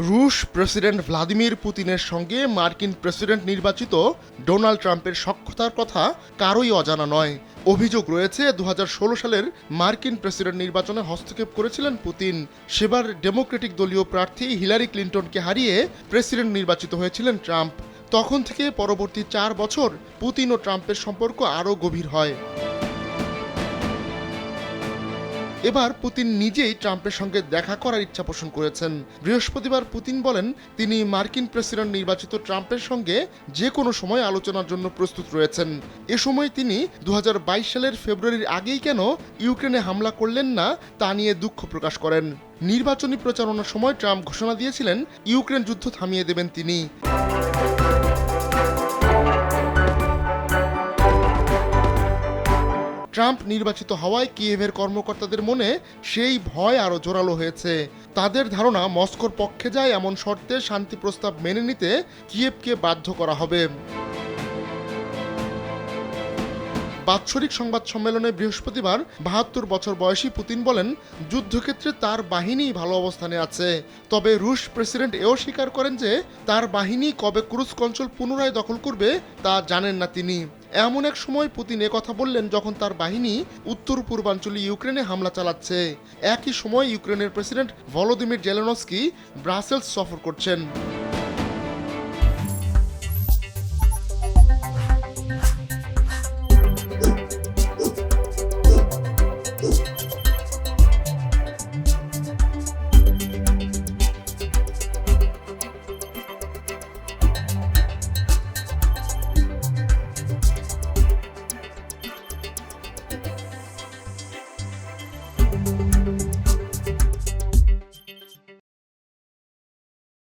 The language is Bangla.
রুশ প্রেসিডেন্ট ভ্লাদিমির পুতিনের সঙ্গে মার্কিন প্রেসিডেন্ট নির্বাচিত ডোনাল্ড ট্রাম্পের সখ্যতার কথা কারোই অজানা নয়। অভিযোগ রয়েছে 2016 সালের মার্কিন প্রেসিডেন্ট নির্বাচনে হস্তক্ষেপ করেছিলেন পুতিন। সেবার ডেমোক্রেটিক দলীয় প্রার্থী হিলারি ক্লিন্টনকে হারিয়ে প্রেসিডেন্ট নির্বাচিত হয়েছিলেন ট্রাম্প। তখন থেকে পরবর্তী 4 বছর পুতিন ও ট্রাম্পের সম্পর্ক আরও গভীর হয়। এবার পুতিন নিজেই ট্রাম্পের সঙ্গে দেখা করার ইচ্ছা পোষণ করেছেন। বৃহস্পতিবার পুতিন বলেন তিনি মার্কিন প্রেসিডেন্ট নির্বাচিত ট্রাম্পের সঙ্গে যে কোনো সময় আলোচনার জন্য প্রস্তুত রয়েছেন। এ সময় তিনি 2022 সালের ফেব্রুয়ারির আগেই কেন ইউক্রেনে হামলা করলেন না তা নিয়ে দুঃখ প্রকাশ করেন। নির্বাচনী প্রচারণার সময় ট্রাম্প ঘোষণা দিয়েছিলেন ইউক্রেন যুদ্ধ থামিয়ে দেবেন তিনি। ট্রাম্প নির্বাচিত হওয়ায় কিয়েভের কর্মকর্তাদের মনে সেই ভয় আরও জোরালো হয়েছে। তাদের ধারণা মস্কোর পক্ষে যায় এমন শর্তে শান্তি প্রস্তাব মেনে নিতে কিয়েভকে বাধ্য করা হবে। বাৎসরিক সংবাদ সম্মেলনে বৃহস্পতিবার 72 বছর বয়সী পুতিন বলেন যুদ্ধক্ষেত্রে তার বাহিনী ভালো অবস্থানে আছে। তবে রুশ প্রেসিডেন্ট এও স্বীকার করেন যে তার বাহিনী কবে কুরস্ক অঞ্চল পুনরায় দখল করবে তা জানেন না তিনি। এমন এক সময় পুতিন কথা বললেন যখন তার বাহিনী উত্তর পূর্বাঞ্চলীয় ইউক্রেনে হামলা চালাচ্ছে। একই সময় ইউক্রেনের প্রেসিডেন্ট ভলোদিমির জেলেনস্কি ব্রাসেলস সফর করছেন।